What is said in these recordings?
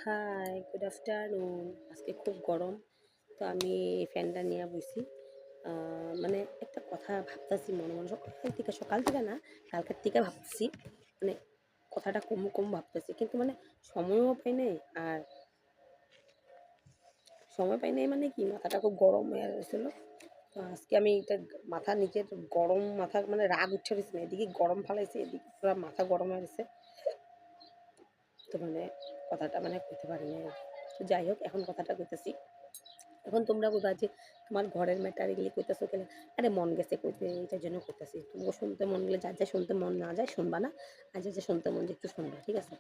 High, good afternoon. আজকে খুব গরম, তো আমি ফ্যানটা নিয়ে বইছি। মানে একটা কথা ভাবতেছি মনে মনে সকাল থেকে না, কালকের থেকে ভাবতেছি। মানে কথাটা কম কম ভাবতেছি, কিন্তু মানে সময়ও পাই নাই। আর সময় পাই নাই মানে কি, মাথাটা খুব গরম হয়ে গেছিলো। তো আজকে আমি এটা মাথা নিজের গরম, মাথা মানে রাগ উঠে গেছে না, এদিকে গরম ফালাইছে, এদিকে পুরো মাথা গরম হয়ে গেছে। তো মানে কথাটা মানে কইতে পারি না। তো যাই হোক, এখন কথাটা কইতেছি। এখন তোমরা বলবা যে তোমার ঘরের ম্যাটার এগুলি কইতেছো কেন? আরে মন গেছে কইতে, এটার জন্য কইতেছি। তোমাকে শুনতে মন গেলে, যার যা শুনতে মন না যায় শুনবা না, আর যার যা শুনতে মন যায় একটু শুনবা, ঠিক আছে?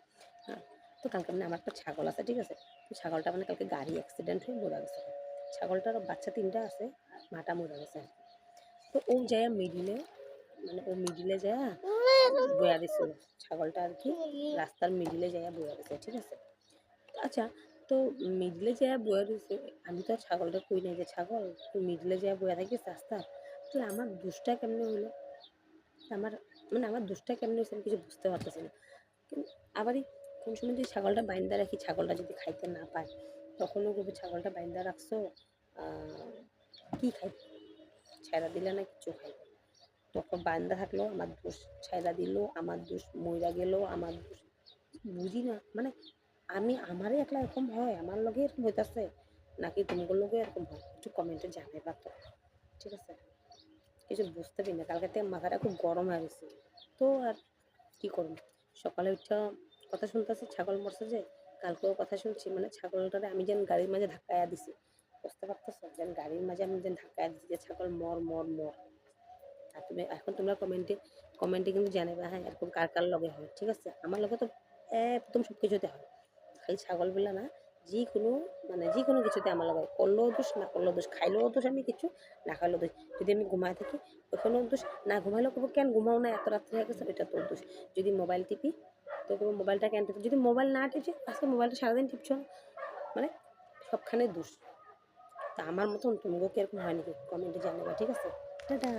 হ্যাঁ। তো কালকে মানে আমার একটা ছাগল আছে, ঠিক আছে? তো ছাগলটা মানে কালকে গাড়ি অ্যাক্সিডেন্ট হয়ে মরে গেছে। ছাগলটার বাচ্চা ৩টা আছে, মাটা মরে গেছে। তো ও যায় মিডিলে, মানে ও মিডিলে যায় বয়া দিছিল। ছাগলটা আর কি রাস্তার মিডিলে যায় বয়া দিছে, ঠিক আছে? আচ্ছা, তো মিডলে যাইয়া বইয়া রইছে। আমি তো আর ছাগলটা কই নাই যে ছাগল তুই মিডলে যাইয়া বইয়া থাকিস রাস্তায়। তাহলে আমার দোষটা কেমনে হইলো? আমার মানে আমার দোষটা কেমনে হইছে আমি কিছু বুঝতে পারতেছি না। কিন্তু আবারই কোন সময় যদি ছাগলটা বাইন্দা রাখি, ছাগলটা যদি খাইতে না পায়, তখনও বলবে ছাগলটা বাইন্দা রাখছো, আ কি খাইবে? ছাইড়া দিলে না কিচ্ছু খাইবে। তখন বাইন্দা থাকলেও আমার দোষ, ছাইড়া দিলেও আমার দোষ, মইরা গেলেও আমার দোষ। বুঝি না মানে আমি আমারই একলা এরকম হয়, আমার লগে এরকম হইতাছে নাকি তোমাদের লগে এরকম হয়, একটু কমেন্টে জানাইবা তো, ঠিক আছে? কিছু বুঝতে পারি না, কালকে থেকে মাথাটা খুব গরম হয়ে গেছে। তো আর কি করব, সকালে উঠা কথা শুনতেছি ছাগল মরছে যে, কালকেও কথা শুনছি, মানে ছাগলটারে আমি যেন গাড়ির মাঝে ধাক্কায়া দিছি, বুঝতে পারতেছো? যেন গাড়ির মাঝে আমি যেন ধাক্কায়া দিছি যে ছাগল মর মর মর। আর তুমি এখন তোমরা কমেন্টে কমেন্টে কিন্তু জানাবা, হ্যাঁ, এরকম কার কার লগে হয়, ঠিক আছে? আমার লগে তো একদম সব কিছুতে হয়, খালি ছাগল বলে না, যিকোনো মানে যিকোনো কিছুতে আমার লগে হয়। করলেও দোষ, না করলেও দোষ, খাইলেও দোষ আমি কিছু, না খাইলেও দোষ। যদি আমি ঘুমায় থাকি ওখানেও দোষ, না ঘুমাইলেও কইবো কেন ঘুমাও না, এত রাত্রি হয়ে গেছে, ওইটা তোর দোষ। যদি মোবাইল টিপি তো কইবো মোবাইলটা কেন টিপছো, যদি মোবাইল না টিপছি আজকে মোবাইলটা সারাদিন টিপছো না, মানে সবখানে দোষ। তা আমার মতন তুমিও কি এরকম হয় নাকি? কমেন্টে জানাবা, ঠিক আছে? টাটা।